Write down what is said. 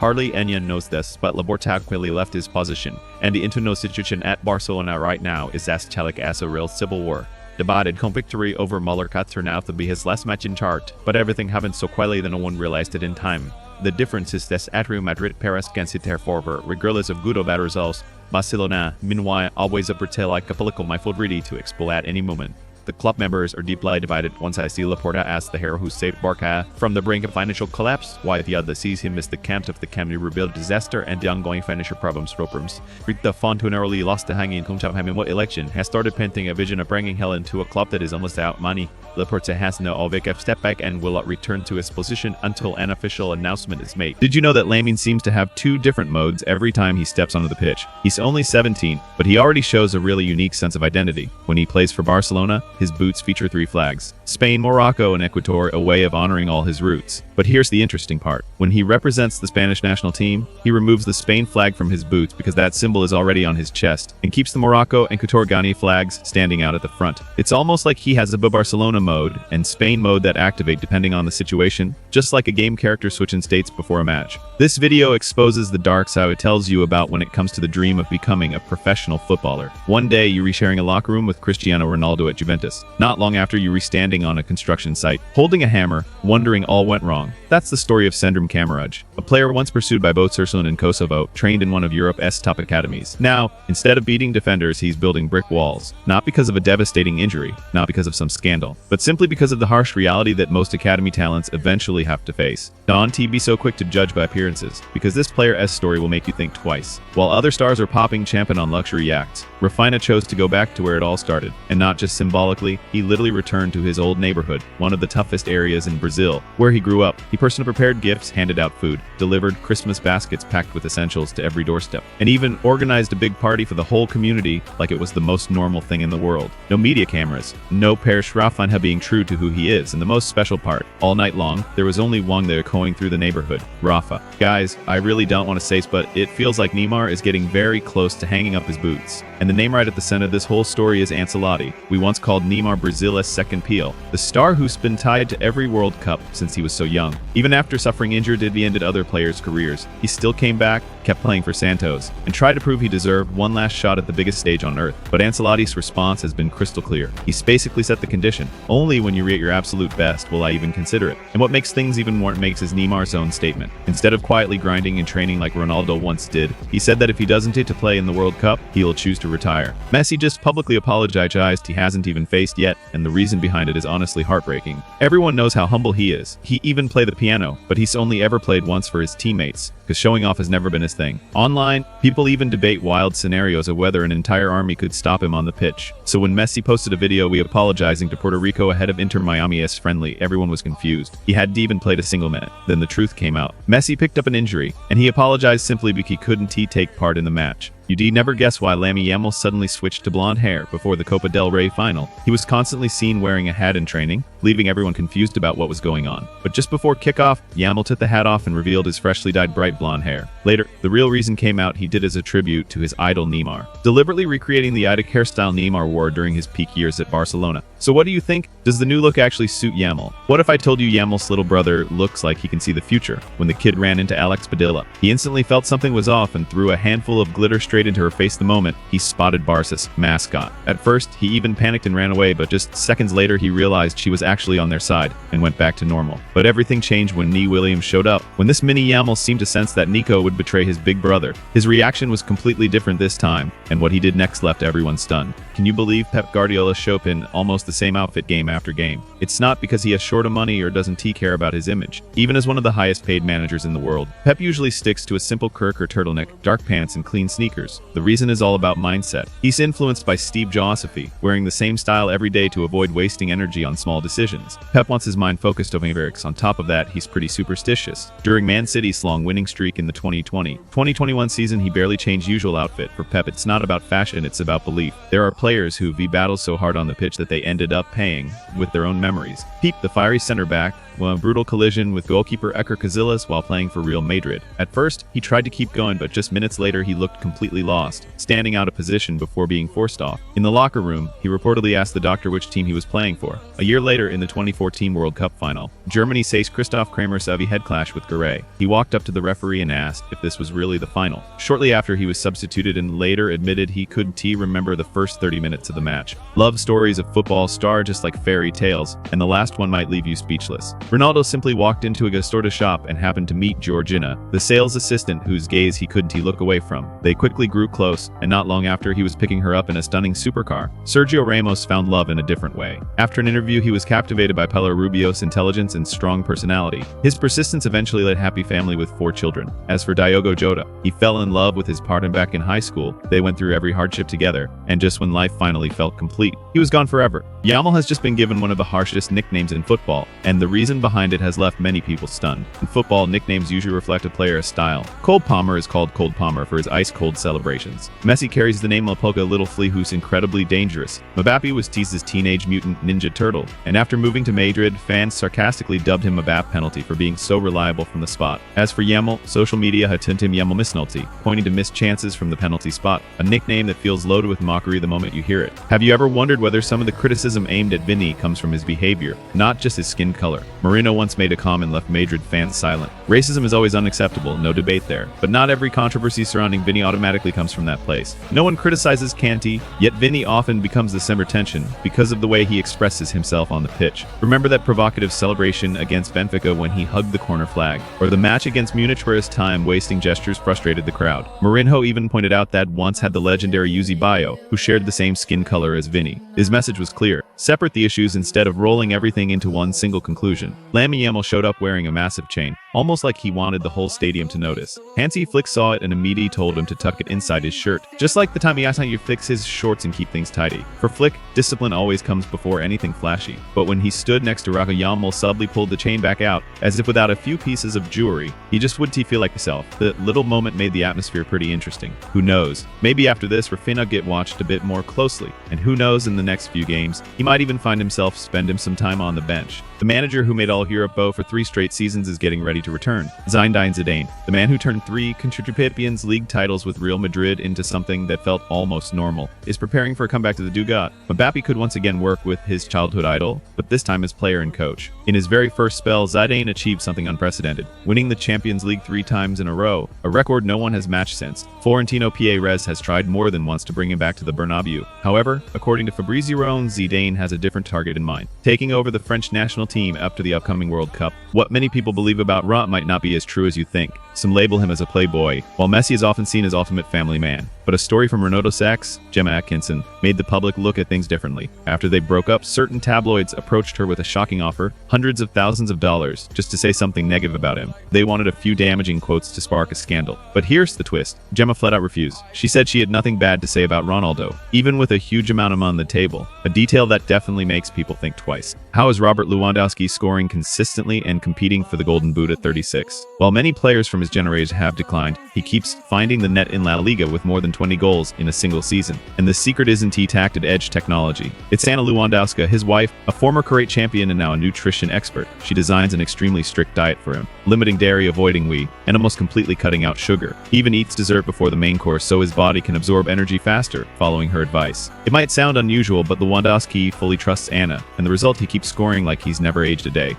Hardly anyone knows this, but Laporta quickly left his position, and the internal situation at Barcelona right now is as chaotic as a real civil war. Debated victory over Mallorca turned out to be his last match in charge, but everything happened so quietly that no one realized it in time. The difference is that at Real Madrid, Perez can sit there forever, regardless of good or bad results. Barcelona, meanwhile, always appear like a political minefield ready to explode at any moment. The club members are deeply divided. One side sees Laporta as the hero who saved Barca from the brink of financial collapse, while the other sees him as the camp of the Camp Nou rebuild disaster and the ongoing financial problems. The Fontenaroli lost the hanging election has started painting a vision of bringing hell into a club that is almost out money. Laporta has no Alvecaf step back and will not return to his position until an official announcement is made. Did you know that Lamine seems to have two different modes every time he steps onto the pitch? He's only 17, but he already shows a really unique sense of identity. When he plays for Barcelona, his boots feature 3 flags: Spain, Morocco, and Ecuador, a way of honoring all his roots. But here's the interesting part. When he represents the Spanish national team, he removes the Spain flag from his boots because that symbol is already on his chest, and keeps the Morocco and Ecuador Ghana flags standing out at the front. It's almost like he has a Barcelona mode and Spain mode that activate depending on the situation, just like a game character switching states before a match. This video exposes the dark side it tells you about when it comes to the dream of becoming a professional footballer. One day you re-sharing a locker room with Cristiano Ronaldo at Juventus. Not long after you re-standing on a construction site, holding a hammer, wondering all went wrong. That's the story of Sendrum Kamaraj, a player once pursued by both Switzerland and Kosovo, trained in one of Europe's top academies. Now, instead of beating defenders, he's building brick walls. Not because of a devastating injury, not because of some scandal, but simply because of the harsh reality that most academy talents eventually have to face. Don't be so quick to judge by appearances, because this player's story will make you think twice. While other stars are popping champagne on luxury yachts, Rafinha chose to go back to where it all started, and not just symbolically, he literally returned to his old neighborhood, one of the toughest areas in Brazil, where he grew up. He personally prepared gifts, handed out food, delivered Christmas baskets packed with essentials to every doorstep, and even organized a big party for the whole community like it was the most normal thing in the world. No media cameras, no Paris. Rafinha being true to who he is, and the most special part, all night long, there was only one there going through the neighborhood, Rafa. Guys, I really don't want to say this, but it feels like Neymar is getting very close to hanging up his boots. And the name right at the center of this whole story is Ancelotti. We once called Neymar Brazil's second Peel, the star who's been tied to every World Cup since he was so young. Even after suffering injury did he ended other players' careers, he still came back, kept playing for Santos, and tried to prove he deserved one last shot at the biggest stage on earth. But Ancelotti's response has been crystal clear. He's basically set the condition. Only when you rate your absolute best will I even consider it. And what makes things even more makes is Neymar's own statement. Instead of quietly grinding and training like Ronaldo once did, he said that if he doesn't get to play in the World Cup, he'll choose to retire. Messi just publicly apologized he hasn't even faced yet, and the reason behind it is honestly heartbreaking. Everyone knows how humble he is. He even played the piano, but he's only ever played once for his teammates, because showing off has never been his thing. Online, people even debate wild scenarios of whether an entire army could stop him on the pitch. So when Messi posted a video apologizing to Puerto Rico ahead of Inter Miami's friendly, everyone was confused. He hadn't even played a single minute. Then the truth came out. Messi picked up an injury, and he apologized simply because he couldn't take part in the match. You'd never guess why Lamine Yamal suddenly switched to blonde hair before the Copa del Rey final. He was constantly seen wearing a hat in training, leaving everyone confused about what was going on. But just before kickoff, Yamal took the hat off and revealed his freshly dyed bright blonde hair. Later, the real reason came out. He did as a tribute to his idol Neymar, deliberately recreating the idol hairstyle Neymar wore during his peak years at Barcelona. So what do you think? Does the new look actually suit Yamal? What if I told you Yamal's little brother looks like he can see the future? When the kid ran into Alex Padilla, he instantly felt something was off and threw a handful of glitter straight into her face the moment he spotted Barca's mascot. At first, he even panicked and ran away, but just seconds later he realized she was actually on their side and went back to normal. But everything changed when Nee Williams showed up. When this mini Yamal seemed to sense that Nico would betray his big brother, his reaction was completely different this time, and what he did next left everyone stunned. Can you believe Pep Guardiola showed up in almost the same outfit game after game? It's not because he has short of money or doesn't care about his image. Even as one of the highest paid managers in the world, Pep usually sticks to a simple Kirk or turtleneck, dark pants, and clean sneakers. The reason is all about mindset. He's influenced by Steve Jobs, wearing the same style every day to avoid wasting energy on small decisions. Pep wants his mind focused on lyrics. On top of that, he's pretty superstitious. During Man City's long winning streak in the 2020-2021 season, he barely changed usual outfit. For Pep, it's not about fashion, it's about belief. There are players who battled so hard on the pitch that they ended up paying with their own memories. Pep, the fiery center back, a brutal collision with goalkeeper Iker Casillas while playing for Real Madrid. At first, he tried to keep going, but just minutes later he looked completely lost, standing out of position before being forced off. In the locker room, he reportedly asked the doctor which team he was playing for. A year later, in the 2014 World Cup final, Germany faced Christoph Kramer's heavy head clash with Garay. He walked up to the referee and asked if this was really the final. Shortly after, he was substituted and later admitted he couldn't remember the first 30 minutes of the match. Love stories of football star just like fairy tales, and the last one might leave you speechless. Ronaldo simply walked into a Gastorta shop and happened to meet Georgina, the sales assistant whose gaze he couldn't look away from. They quickly grew close, and not long after, he was picking her up in a stunning supercar. Sergio Ramos found love in a different way. After an interview, he was captivated by Pilar Rubio's intelligence and strong personality. His persistence eventually led happy family with 4 children. As for Diogo Jota, he fell in love with his partner back in high school. They went through every hardship together, and just when life finally felt complete, he was gone forever. Yamal has just been given one of the harshest nicknames in football, and the reason behind it has left many people stunned. In football, nicknames usually reflect a player's style. Cole Palmer is called Cold Palmer for his ice-cold celebrations. Messi carries the name La Polka Little Flea, who's incredibly dangerous. Mbappe was teased as Teenage Mutant Ninja Turtle, and after moving to Madrid, fans sarcastically dubbed him Mbappe penalty for being so reliable from the spot. As for Yamal, social media had tuned him Yamal Misnulty, pointing to missed chances from the penalty spot, a nickname that feels loaded with mockery the moment you hear it. Have you ever wondered whether some of the criticism aimed at Vini comes from his behavior, not just his skin color? Mourinho once made a comment left Madrid fans silent. Racism is always unacceptable, no debate there, but not every controversy surrounding Vini automatically comes from that place. No one criticizes Kanté, yet Vini often becomes the center tension because of the way he expresses himself on the pitch. Remember that provocative celebration against Benfica when he hugged the corner flag, or the match against Munich where his time-wasting gestures frustrated the crowd. Mourinho even pointed out that once had the legendary Eusebio, who shared the same skin color as Vini. His message was clear: separate the issues instead of rolling everything into one single conclusion. Lamine Yamal showed up wearing a massive chain, almost like he wanted the whole stadium to notice. Hansi Flick saw it and immediately told him to tuck it inside his shirt, just like the time he asked how you fix his shorts and keep things tidy. For Flick, discipline always comes before anything flashy. But when he stood next to Raka, Yamal subtly pulled the chain back out, as if without a few pieces of jewelry, he just wouldn't feel like himself. The little moment made the atmosphere pretty interesting. Who knows? Maybe after this, Rafinha get watched a bit more closely, and who knows, in the next few games, he might even find himself spend some time on the bench. The manager who made all Europe bow for 3 straight seasons is getting ready to return. Zinedine Zidane, the man who turned 3 Champions League titles with Real Madrid into something that felt almost normal, is preparing for a comeback to the Dugout. Mbappe could once again work with his childhood idol, but this time as player and coach. In his very first spell, Zidane achieved something unprecedented, winning the Champions League 3 times in a row, a record no one has matched since. Florentino Perez has tried more than once to bring him back to the Bernabeu. However, according to Fabrizio Romano, Zidane has a different target in mind: taking over the French national team after the upcoming World Cup. What many people believe about Romano might not be as true as you think. Some label him as a playboy, while Messi is often seen as ultimate family man. But a story from Ronaldo's ex, Gemma Atkinson, made the public look at things differently. After they broke up, certain tabloids approached her with a shocking offer, hundreds of thousands of dollars, just to say something negative about him. They wanted a few damaging quotes to spark a scandal. But here's the twist: Gemma flat out refused. She said she had nothing bad to say about Ronaldo, even with a huge amount of money on the table, a detail that definitely makes people think twice. How is Robert Lewandowski scoring consistently and competing for the Golden Boot at 36? While many players from his generation have declined, he keeps finding the net in La Liga with more than 20 goals in a single season. And the secret isn't tacted edge technology. It's Anna Lewandowska, his wife, a former karate champion and now a nutrition expert. She designs an extremely strict diet for him, limiting dairy, avoiding wheat, and almost completely cutting out sugar. He even eats dessert before the main course so his body can absorb energy faster, following her advice. It might sound unusual, but Lewandowski fully trusts Anna, and the result, he keeps scoring like he's never aged a day.